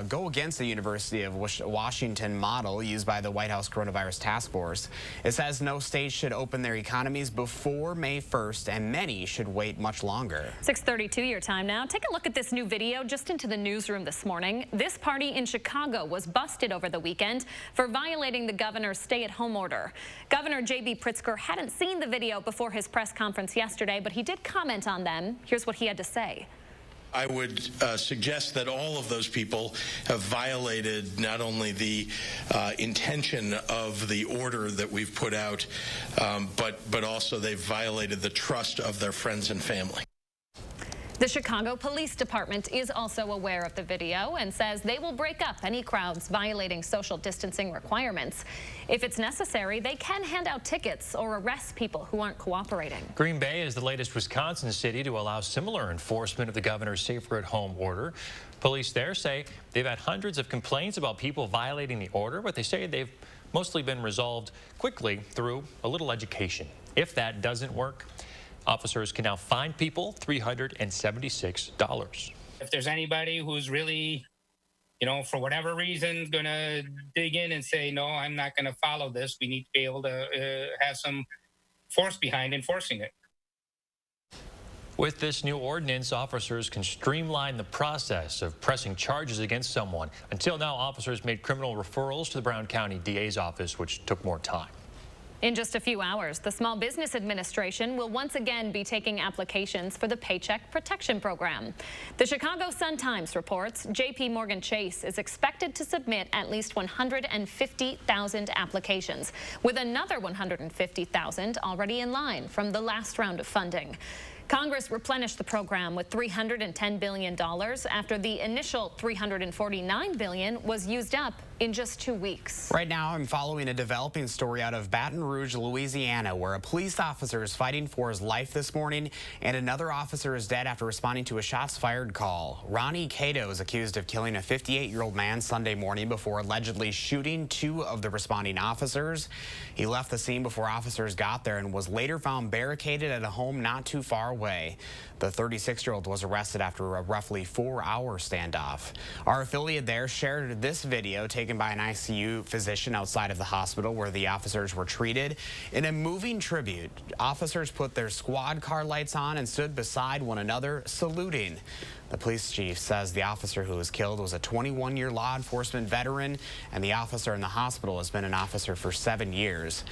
go against the University of Washington model used by the White House Coronavirus Task Force. It says no state should open their economies before May 1st, and many should wait much longer. 6:32 your time now. Take a look at this new video just into the newsroom this morning. This party in Chicago was busted over the weekend for violating the governor's stay-at-home order. Governor J.B. Pritzker hadn't seen the video before his press conference yesterday, but he did comment on them. Here's what he had to say. I would suggest that all of those people have violated not only the intention of the order that we've put out, but also they've violated the trust of their friends and family. The Chicago Police Department is also aware of the video and says they will break up any crowds violating social distancing requirements. If it's necessary, they can hand out tickets or arrest people who aren't cooperating. Green Bay is the latest Wisconsin city to allow similar enforcement of the governor's safer at home order. Police there say they've had hundreds of complaints about people violating the order, but they say they've mostly been resolved quickly through a little education. If that doesn't work, officers can now fine people $376. If there's anybody who's really, for whatever reason, going to dig in and say, no, I'm not going to follow this, we need to be able to have some force behind enforcing it. With this new ordinance, officers can streamline the process of pressing charges against someone. Until now, officers made criminal referrals to the Brown County DA's office, which took more time. In just a few hours, the Small Business Administration will once again be taking applications for the Paycheck Protection Program. The Chicago Sun-Times reports J.P. Morgan Chase is expected to submit at least 150,000 applications, with another 150,000 already in line from the last round of funding. Congress replenished the program with $310 billion after the initial $349 billion was used up in just 2 weeks. Right now, I'm following a developing story out of Baton Rouge, Louisiana, where a police officer is fighting for his life this morning, and another officer is dead after responding to a shots fired call. Ronnie Cato is accused of killing a 58-year-old man Sunday morning before allegedly shooting 2 of the responding officers. He left the scene before officers got there and was later found barricaded at a home not too far away. The 36-year-old was arrested after a roughly 4-hour standoff. Our affiliate there shared this video taken by an ICU physician outside of the hospital where the officers were treated. In a moving tribute, officers put their squad car lights on and stood beside one another, saluting. The police chief says the officer who was killed was a 21-year law enforcement veteran, and the officer in the hospital has been an officer for 7 years.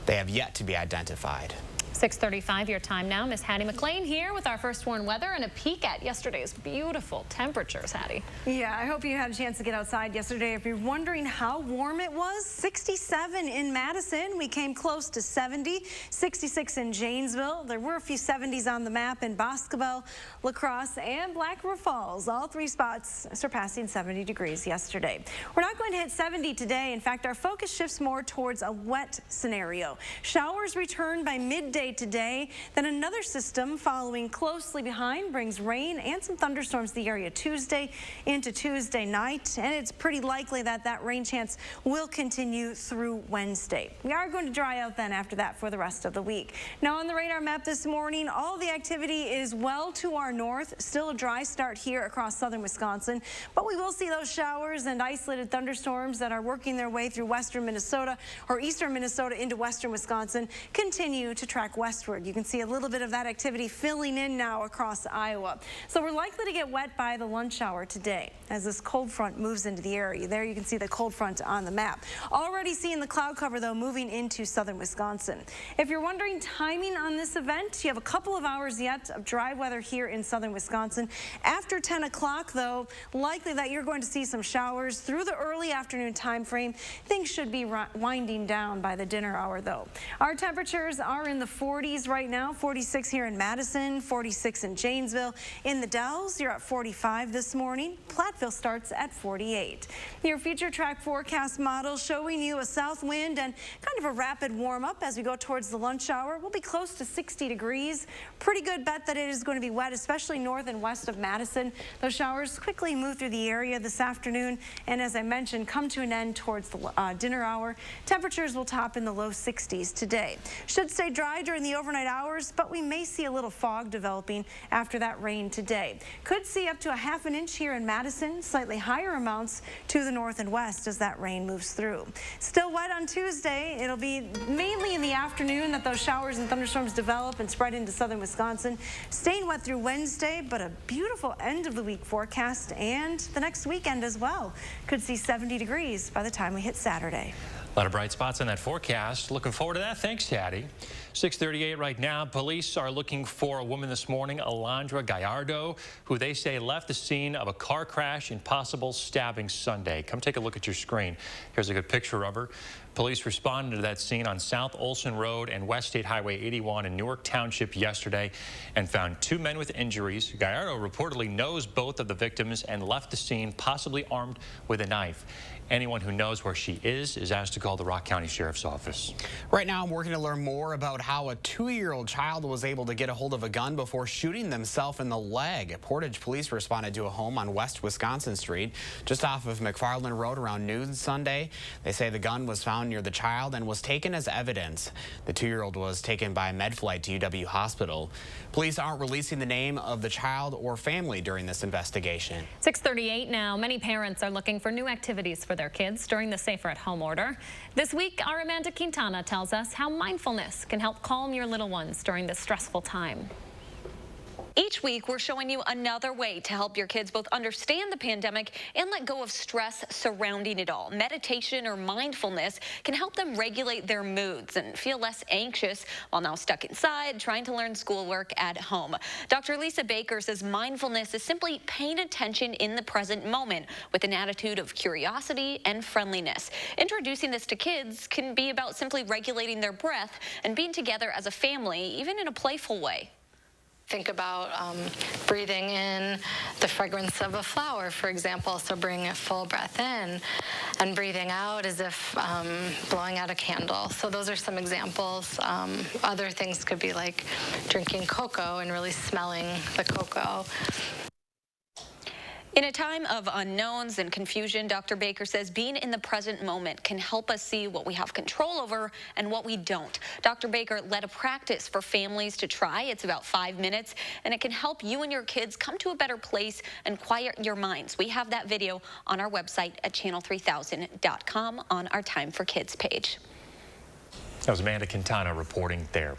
They have yet to be identified. 6:35 your time now. Miss Hattie McLean here with our first warn weather and a peek at yesterday's beautiful temperatures, Hattie. Yeah, I hope you had a chance to get outside yesterday. If you're wondering how warm it was, 67 in Madison. We came close to 70, 66 in Janesville. There were a few 70s on the map in Boscobel, La Crosse, and Black River Falls. All 3 spots surpassing 70 degrees yesterday. We're not going to hit 70 today. In fact, our focus shifts more towards a wet scenario. Showers return by midday today. Then another system following closely behind brings rain and some thunderstorms to the area Tuesday into Tuesday night, and it's pretty likely that that rain chance will continue through Wednesday. We are going to dry out then after that for the rest of the week. Now on the radar map this morning, all the activity is well to our north. Still a dry start here across southern Wisconsin, but we will see those showers and isolated thunderstorms that are working their way through western Minnesota or eastern Minnesota into western Wisconsin continue to track westward. You can see a little bit of that activity filling in now across Iowa. So we're likely to get wet by the lunch hour today as this cold front moves into the area. There you can see the cold front on the map. Already seeing the cloud cover though moving into southern Wisconsin. If you're wondering timing on this event, you have a couple of hours yet of dry weather here in southern Wisconsin. After 10 o'clock though, likely that you're going to see some showers through the early afternoon time frame. Things should be winding down by the dinner hour though. Our temperatures are in the 40s right now, 46 here in Madison, 46 in Janesville. In the Dells, you're at 45 this morning. Platteville starts at 48. Your future track forecast model showing you a south wind and kind of a rapid warm up as we go towards the lunch hour. We'll be close to 60 degrees. Pretty good bet that it is going to be wet, especially north and west of Madison. Those showers quickly move through the area this afternoon, and as I mentioned, come to an end towards the dinner hour. Temperatures will top in the low 60s today. Should stay dry during the overnight hours, but we may see a little fog developing after that rain today. Could see up to a ½ an inch here in Madison, slightly higher amounts to the north and west as that rain moves through. Still wet on Tuesday. It'll be mainly in the afternoon that those showers and thunderstorms develop and spread into southern Wisconsin. Staying wet through Wednesday, but a beautiful end of the week forecast and the next weekend as well. Could see 70 degrees by the time we hit Saturday. A lot of bright spots on that forecast. Looking forward to that. Thanks, Hattie. 6:38 right now. Police are looking for a woman this morning, Alondra Gallardo, who they say left the scene of a car crash and possible stabbing Sunday. Come take a look at your screen. Here's a good picture of her. Police responded to that scene on South Olson Road and West State Highway 81 in Newark Township yesterday and found 2 men with injuries. Gallardo reportedly knows both of the victims and left the scene possibly armed with a knife. Anyone who knows where she is asked to call the Rock County Sheriff's Office. Right now, I'm working to learn more about how a 2-year-old child was able to get a hold of a gun before shooting themselves in the leg. Portage police responded to a home on West Wisconsin Street, just off of McFarland Road around noon Sunday. They say the gun was found down near the child and was taken as evidence. The 2-year-old was taken by med flight to UW Hospital. Police aren't releasing the name of the child or family during this investigation. 6:38 now. Many parents are looking for new activities for their kids during the Safer at Home order. This week, our Amanda Quintana tells us how mindfulness can help calm your little ones during this stressful time. Each week, we're showing you another way to help your kids both understand the pandemic and let go of stress surrounding it all. Meditation or mindfulness can help them regulate their moods and feel less anxious while now stuck inside trying to learn schoolwork at home. Dr. Lisa Baker says mindfulness is simply paying attention in the present moment with an attitude of curiosity and friendliness. Introducing this to kids can be about simply regulating their breath and being together as a family, even in a playful way. Think about breathing in the fragrance of a flower, for example, so bring a full breath in, and breathing out as if blowing out a candle. So those are some examples. Other things could be like drinking cocoa and really smelling the cocoa. In a time of unknowns and confusion, Dr. Baker says being in the present moment can help us see what we have control over and what we don't. Dr. Baker led a practice for families to try. It's about 5 minutes, and it can help you and your kids come to a better place and quiet your minds. We have that video on our website at channel3000.com on our Time for Kids page. That was Amanda Quintana reporting there.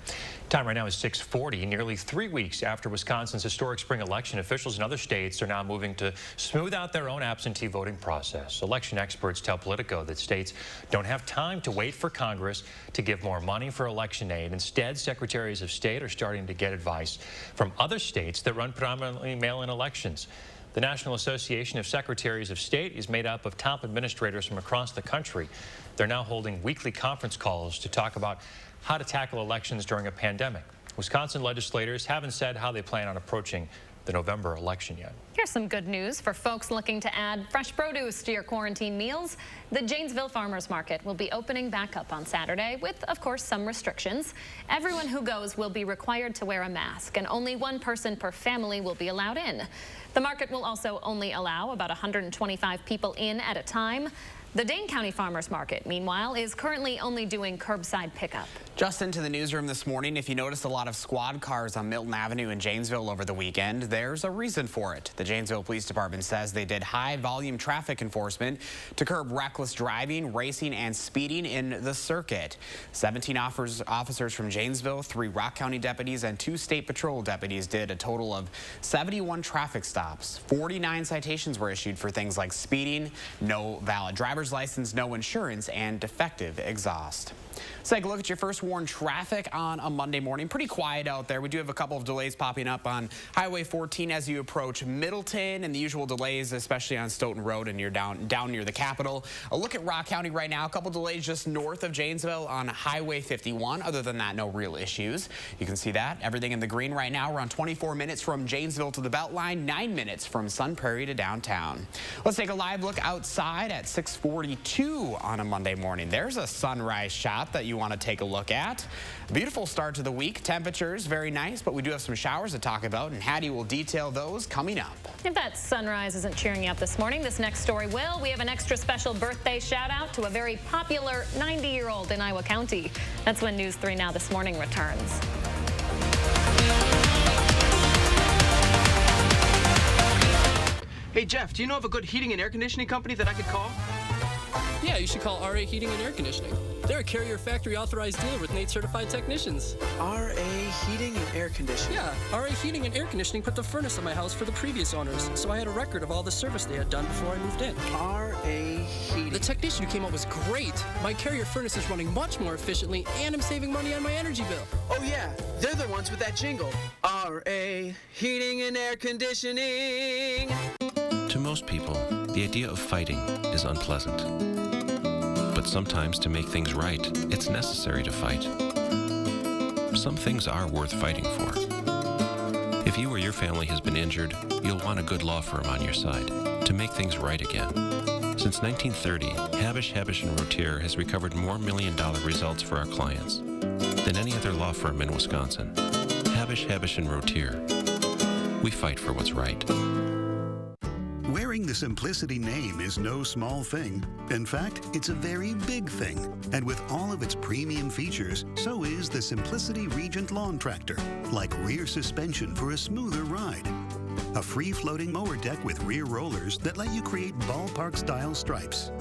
Time right now is 6:40. Nearly 3 weeks after Wisconsin's historic spring election, officials in other states are now moving to smooth out their own absentee voting process. Election experts tell Politico that states don't have time to wait for Congress to give more money for election aid. Instead, secretaries of state are starting to get advice from other states that run predominantly mail-in elections. The National Association of Secretaries of State is made up of top administrators from across the country. They're now holding weekly conference calls to talk about how to tackle elections during a pandemic. Wisconsin legislators haven't said how they plan on approaching the November election yet. Here's some good news for folks looking to add fresh produce to your quarantine meals. The Janesville Farmers Market will be opening back up on Saturday with, of course, some restrictions. Everyone who goes will be required to wear a mask, and only one person per family will be allowed in. The market will also only allow about 125 people in at a time. The Dane County Farmers Market, meanwhile, is currently only doing curbside pickup. Just into the newsroom this morning, if you noticed a lot of squad cars on Milton Avenue in Janesville over the weekend, there's a reason for it. The Janesville Police Department says they did high-volume traffic enforcement to curb reckless driving, racing, and speeding in the circuit. 17 officers from Janesville, 3 Rock County deputies, and 2 State Patrol deputies did a total of 71 traffic stops. 49 citations were issued for things like speeding, no valid driver's license, no insurance, and defective exhaust. Let's take a look at your first warn traffic on a Monday morning. Pretty quiet out there. We do have a couple of delays popping up on Highway 14 as you approach Middleton, and the usual delays, especially on Stoughton Road and you're down near the Capitol. A look at Rock County right now. A couple delays just north of Janesville on Highway 51. Other than that, no real issues. You can see that. Everything in the green right now. We're on 24 minutes from Janesville to the Beltline, 9 minutes from Sun Prairie to downtown. Let's take a live look outside at 6:42 on a Monday morning. There's a sunrise shot that you want to take a look at. Beautiful start to the week. Temperatures very nice, but we do have some showers to talk about, and Hattie will detail those coming up. If that sunrise isn't cheering you up this morning, this next story will. We have an extra special birthday shout out to a very popular 90-year-old in Iowa County. That's when News 3 Now This Morning returns. Hey Jeff, do you know of a good heating and air conditioning company that I could call? Yeah, you should call RA Heating and Air Conditioning. They're a Carrier Factory authorized dealer with NATE certified technicians. RA Heating and Air Conditioning? Yeah, RA Heating and Air Conditioning put the furnace in my house for the previous owners, so I had a record of all the service they had done before I moved in. RA Heating. The technician who came out was great. My Carrier furnace is running much more efficiently, and I'm saving money on my energy bill. Oh yeah, they're the ones with that jingle. RA Heating and Air Conditioning. To most people, the idea of fighting is unpleasant. But sometimes to make things right, it's necessary to fight. Some things are worth fighting for. If you or your family has been injured, you'll want a good law firm on your side to make things right again. Since 1930, Habish, Habish & Rotier has recovered more million-dollar results for our clients than any other law firm in Wisconsin. Habish, Habish & Rotier. We fight for what's right. Wearing the Simplicity name is no small thing. In fact, it's a very big thing. And with all of its premium features, so is the Simplicity Regent Lawn Tractor, like rear suspension for a smoother ride, a free-floating mower deck with rear rollers that let you create ballpark-style stripes,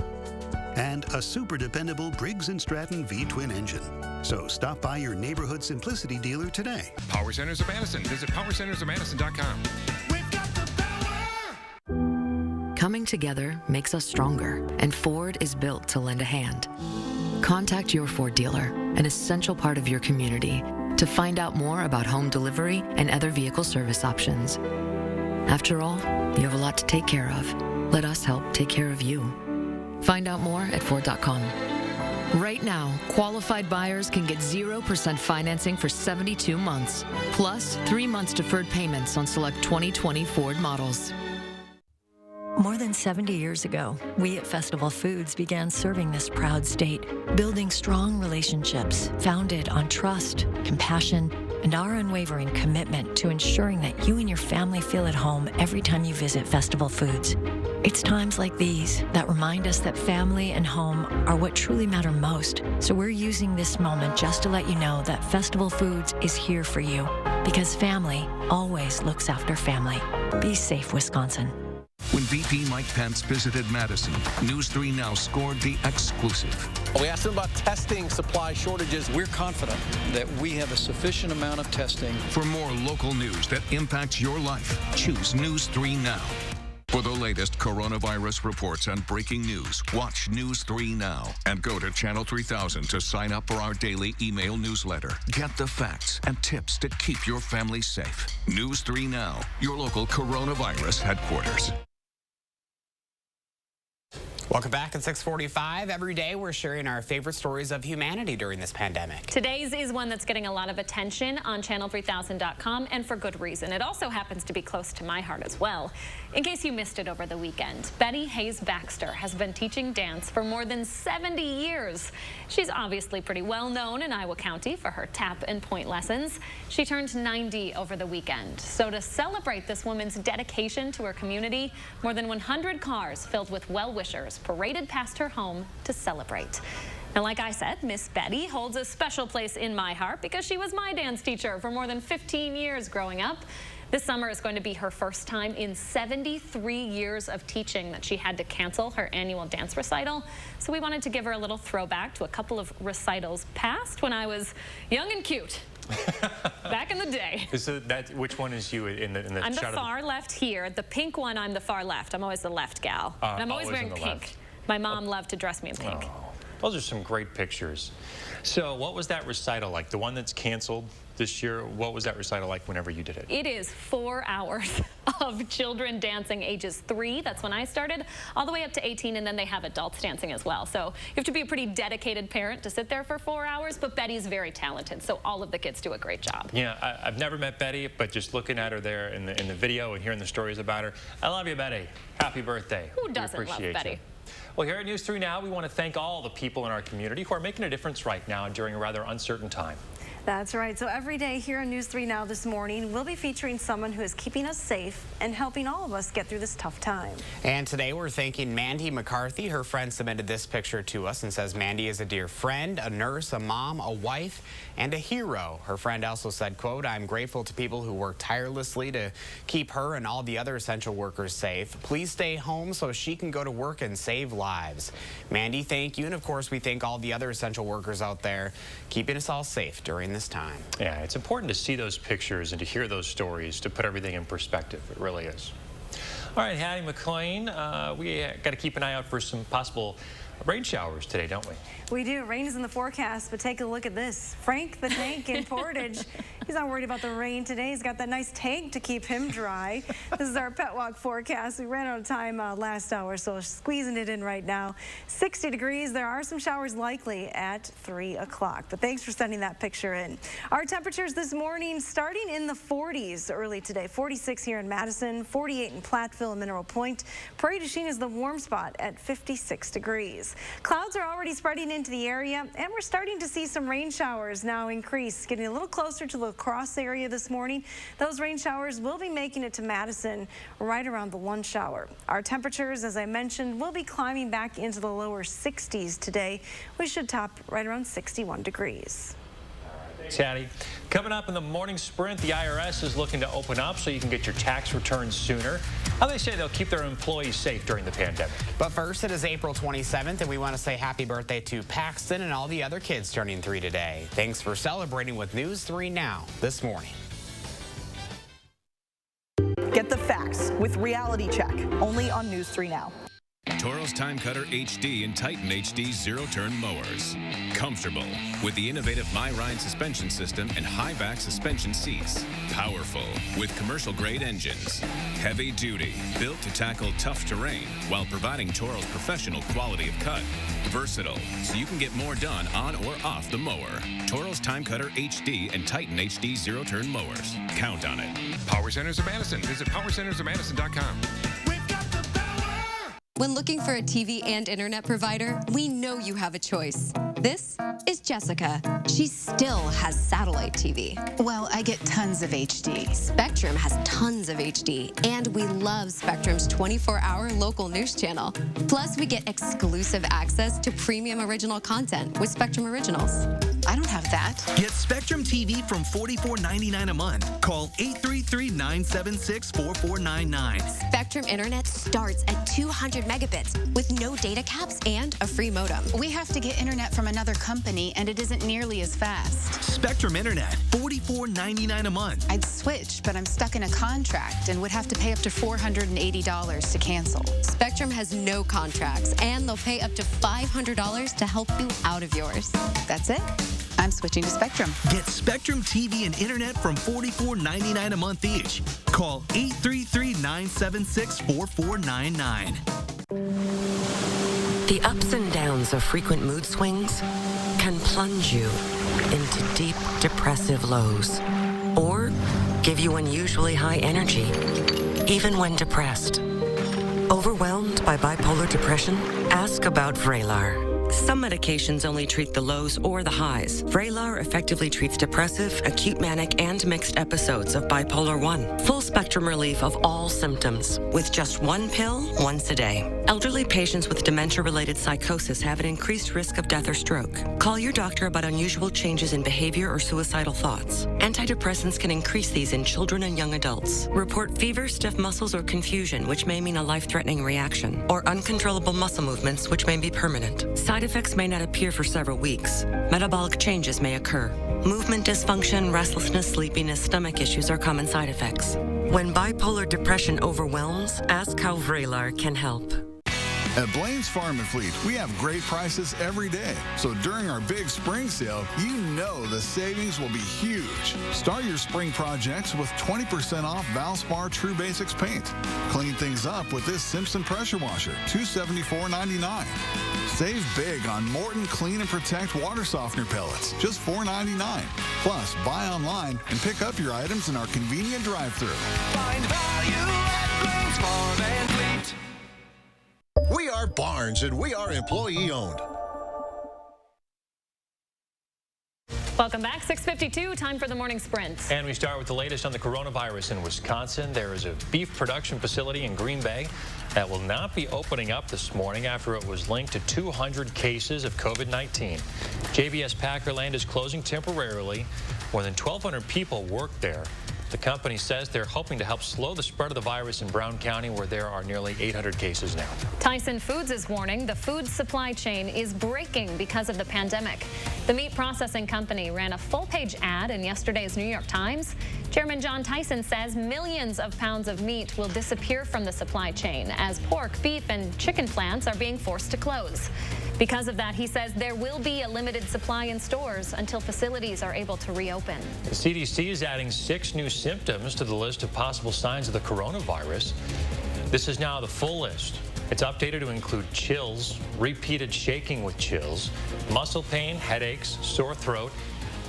and a super dependable Briggs & Stratton V-twin engine. So stop by your neighborhood Simplicity dealer today. Power Centers of Madison. Visit powercentersofmadison.com. Coming together makes us stronger, and Ford is built to lend a hand. Contact your Ford dealer, an essential part of your community, to find out more about home delivery and other vehicle service options. After all, you have a lot to take care of. Let us help take care of you. Find out more at Ford.com. Right now, qualified buyers can get 0% financing for 72 months, plus 3 months deferred payments on select 2020 Ford models. More than 70 years ago, we at Festival Foods began serving this proud state, building strong relationships founded on trust, compassion, and our unwavering commitment to ensuring that you and your family feel at home every time you visit Festival Foods. It's times like these that remind us that family and home are what truly matter most. So we're using this moment just to let you know that Festival Foods is here for you, because family always looks after family. Be safe, Wisconsin. When VP Mike Pence visited Madison, News 3 Now scored the exclusive. We asked them about testing supply shortages. We're confident that we have a sufficient amount of testing. For more local news that impacts your life, choose News 3 Now. For the latest coronavirus reports and breaking news, watch News 3 Now and go to Channel 3000 to sign up for our daily email newsletter. Get the facts and tips to keep your family safe. News 3 Now, your local coronavirus headquarters. Welcome back at 6:45. Every day we're sharing our favorite stories of humanity during this pandemic. Today's is one that's getting a lot of attention on channel3000.com, and for good reason. It also happens to be close to my heart as well. In case you missed it over the weekend, Betty Hayes Baxter has been teaching dance for more than 70 years. She's obviously pretty well known in Iowa County for her tap and point lessons. She turned 90 over the weekend. So to celebrate this woman's dedication to her community, more than 100 cars filled with well-wishers paraded past her home to celebrate. Now, like I said, Miss Betty holds a special place in my heart because she was my dance teacher for more than 15 years growing up. This summer is going to be her first time in 73 years of teaching that she had to cancel her annual dance recital. So we wanted to give her a little throwback to a couple of recitals past when I was young and cute. Back in the day. So which one is you in the I'm the shot far left here. The pink one, I'm the far left. I'm always the left gal. And I'm always wearing pink. Left. My mom loved to dress me in pink. Oh, those are some great pictures. So what was that recital like? The one that's canceled this year, what was that recital like whenever you did it? It is 4 hours of children dancing ages 3, that's when I started, all the way up to 18, and then they have adults dancing as well. So you have to be a pretty dedicated parent to sit there for 4 hours, but Betty's very talented, so all of the kids do a great job. Yeah, I've never met Betty, but just looking at her there in the video and hearing the stories about her, I love you, Betty. Happy birthday. Who doesn't love Betty? Well, here at News 3 Now, we want to thank all the people in our community who are making a difference right now during a rather uncertain time. That's right. So every day here on News 3 Now this morning, we'll be featuring someone who is keeping us safe and helping all of us get through this tough time. And today we're thanking Mandy McCarthy. Her friend submitted this picture to us and says Mandy is a dear friend, a nurse, a mom, a wife, and a hero. Her friend also said, quote, I'm grateful to people who work tirelessly to keep her and all the other essential workers safe. Please stay home so she can go to work and save lives. Mandy, thank you. And of course, we thank all the other essential workers out there keeping us all safe during this time. Yeah, it's important to see those pictures and to hear those stories to put everything in perspective. It really is. All right, Hattie McLean, we got to keep an eye out for some possible rain showers today, don't we? We do. Rain is in the forecast, but take a look at this. Frank the Tank in Portage. He's not worried about the rain today. He's got that nice tank to keep him dry. This is our Pet Walk forecast. We ran out of time last hour, so squeezing it in right now. 60 degrees. There are some showers likely at 3 o'clock, but thanks for sending that picture in. Our temperatures this morning starting in the 40s early today. 46 here in Madison, 48 in Platteville and Mineral Point. Prairie du Chien is the warm spot at 56 degrees. Clouds are already spreading into the area, and we're starting to see some rain showers now increase, getting a little closer to the cross area this morning. Those rain showers will be making it to Madison right around the lunch hour. Our temperatures, as I mentioned, will be climbing back into the lower 60s today. We should top right around 61 degrees. Hattie. Coming up in the morning sprint, the IRS is looking to open up so you can get your tax returns sooner. How they say they'll keep their employees safe during the pandemic. But first, it is April 27th, and we want to say happy birthday to Paxton and all the other kids turning 3 today. Thanks for celebrating with News 3 Now this morning. Get the facts with Reality Check, only on News 3 Now. Toro's Time Cutter HD and Titan HD zero-turn mowers. Comfortable with the innovative MyRide suspension system and high-back suspension seats. Powerful with commercial-grade engines. Heavy-duty, built to tackle tough terrain while providing Toro's professional quality of cut. Versatile, so you can get more done on or off the mower. Toro's Time Cutter HD and Titan HD zero-turn mowers. Count on it. Power Centers of Madison. Visit powercentersofmadison.com. When looking for a TV and internet provider, we know you have a choice. This is Jessica. She still has satellite TV. Well, I get tons of HD. Spectrum has tons of HD, and we love Spectrum's 24-hour local news channel. Plus, we get exclusive access to premium original content with Spectrum Originals. I don't have that. Get Spectrum TV from $44.99 a month. Call 833-976-4499. Spectrum Internet starts at 200 megabits with no data caps and a free modem. We have to get internet from another company, and it isn't nearly as fast. Spectrum Internet, $44.99 a month. I'd switch, but I'm stuck in a contract and would have to pay up to $480 to cancel. Spectrum has no contracts, and they'll pay up to $500 to help you out of yours. That's it. I'm switching to Spectrum. Get Spectrum TV and internet from $44.99 a month each. Call 833-976-4499. The ups and downs of frequent mood swings can plunge you into deep depressive lows or give you unusually high energy, even when depressed. Overwhelmed by bipolar depression? Ask about Vraylar. Some medications only treat the lows or the highs. Vraylar effectively treats depressive, acute manic, and mixed episodes of bipolar 1. Full spectrum relief of all symptoms with just one pill once a day. Elderly patients with dementia-related psychosis have an increased risk of death or stroke. Call your doctor about unusual changes in behavior or suicidal thoughts. Antidepressants can increase these in children and young adults. Report fever, stiff muscles, or confusion, which may mean a life-threatening reaction, or uncontrollable muscle movements, which may be permanent. Side effects may not appear for several weeks. Metabolic changes may occur. Movement dysfunction, restlessness, sleepiness, stomach issues are common side effects. When bipolar depression overwhelms, ask how Vraylar can help. At Blaine's Farm and Fleet, we have great prices every day. So during our big spring sale, you know the savings will be huge. Start your spring projects with 20% off Valspar True Basics paint. Clean things up with this Simpson pressure washer, $274.99. Save big on Morton Clean and Protect water softener pellets, just $4.99. Plus, buy online and pick up your items in our convenient drive-thru. Find value at Blaine's Farm and Fleet. We are Barnes, and we are employee-owned. Welcome back. 6:52, time for the morning sprint. And we start with the latest on the coronavirus in Wisconsin. There is a beef production facility in Green Bay that will not be opening up this morning after it was linked to 200 cases of COVID-19. JBS Packerland is closing temporarily. More than 1,200 people work there. The company says they're hoping to help slow the spread of the virus in Brown County, where there are nearly 800 cases now. Tyson Foods is warning the food supply chain is breaking because of the pandemic. The meat processing company ran a full-page ad in yesterday's New York Times. Chairman John Tyson says millions of pounds of meat will disappear from the supply chain as pork, beef, and chicken plants are being forced to close. Because of that, he says there will be a limited supply in stores until facilities are able to reopen. The CDC is adding 6 new symptoms to the list of possible signs of the coronavirus. This is now the full list. It's updated to include chills, repeated shaking with chills, muscle pain, headaches, sore throat,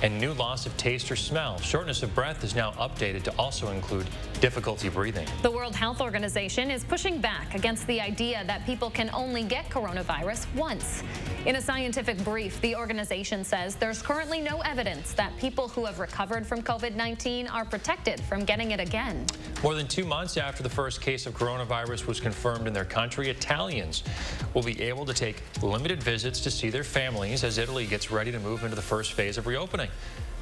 and new loss of taste or smell. Shortness of breath is now updated to also include difficulty breathing. The World Health Organization is pushing back against the idea that people can only get coronavirus once. In a scientific brief, the organization says there's currently no evidence that people who have recovered from COVID-19 are protected from getting it again. More than 2 months after the first case of coronavirus was confirmed in their country, Italians will be able to take limited visits to see their families as Italy gets ready to move into the first phase of reopening.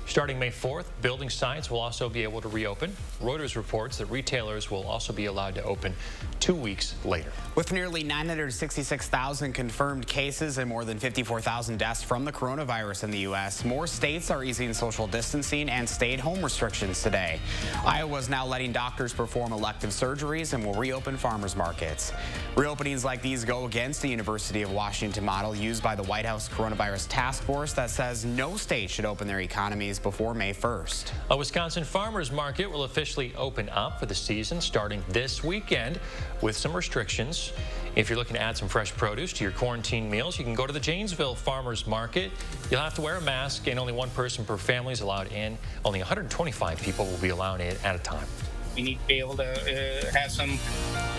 Starting May 4th, building sites will also be able to reopen. Reuters reports that retailers will also be allowed to open 2 weeks later. With nearly 966,000 confirmed cases and more than 54,000 deaths from the coronavirus in the U.S., more states are easing social distancing and stay-at-home restrictions today. Iowa is now letting doctors perform elective surgeries and will reopen farmers markets. Reopenings like these go against the University of Washington model used by the White House Coronavirus Task Force that says no state should open their economies before May 1st. A Wisconsin farmers market will officially open up for the season starting this weekend with some restrictions. If you're looking to add some fresh produce to your quarantine meals, you can go to the Janesville Farmers Market. You'll have to wear a mask, and only one person per family is allowed in. Only 125 people will be allowed in at a time. We need to be able to have some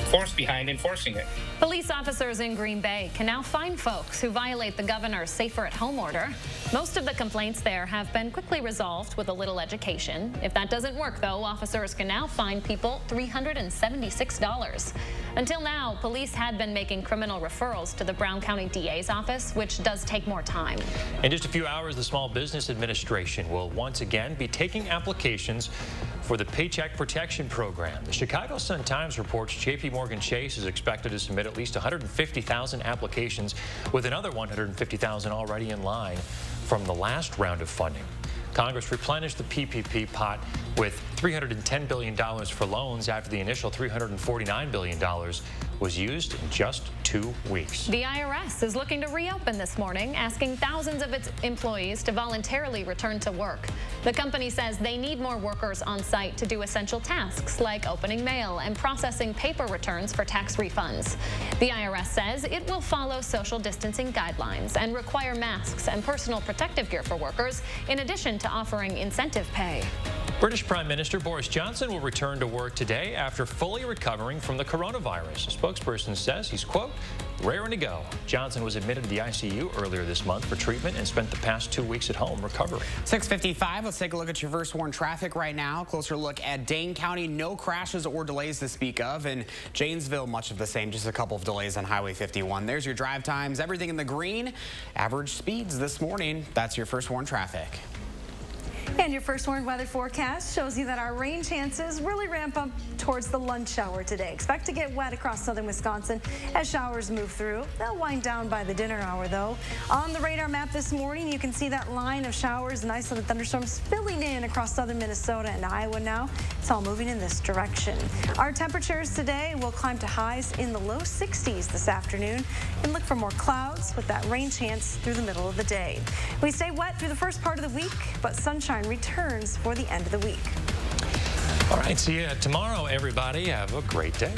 force behind enforcing it. Police officers in Green Bay can now fine folks who violate the governor's safer-at-home order. Most of the complaints there have been quickly resolved with a little education. If that doesn't work, though, officers can now fine people $376. Until now, police had been making criminal referrals to the Brown County DA's office, which does take more time. In just a few hours, the Small Business Administration will once again be taking applications for the Paycheck Protection Program. The Chicago Sun-Times reports JP Morgan Chase is expected to submit at least 150,000 applications, with another 150,000 already in line from the last round of funding. Congress replenished the PPP pot with $310 billion for loans after the initial $349 billion was used in just 2 weeks. The IRS is looking to reopen this morning, asking thousands of its employees to voluntarily return to work. The company says they need more workers on site to do essential tasks like opening mail and processing paper returns for tax refunds. The IRS says it will follow social distancing guidelines and require masks and personal protective gear for workers, in addition to offering incentive pay. British Prime Minister Boris Johnson will return to work today after fully recovering from the coronavirus. A spokesperson says he's, quote, raring to go. Johnson was admitted to the ICU earlier this month for treatment and spent the past 2 weeks at home recovering. 6:55, let's take a look at your first warn traffic right now. Closer look at Dane County. No crashes or delays to speak of. In Janesville, much of the same, just a couple of delays on Highway 51. There's your drive times. Everything in the green. Average speeds this morning. That's your first warn traffic. And your first warned weather forecast shows you that our rain chances really ramp up towards the lunch hour today. Expect to get wet across southern Wisconsin as showers move through. They'll wind down by the dinner hour, though. On the radar map this morning, you can see that line of showers and isolated thunderstorms filling in across southern Minnesota and Iowa now. It's all moving in this direction. Our temperatures today will climb to highs in the low 60s this afternoon, and look for more clouds with that rain chance through the middle of the day. We stay wet through the first part of the week, but sunshine returns for the end of the week. All right, see you tomorrow, everybody. Have a great day.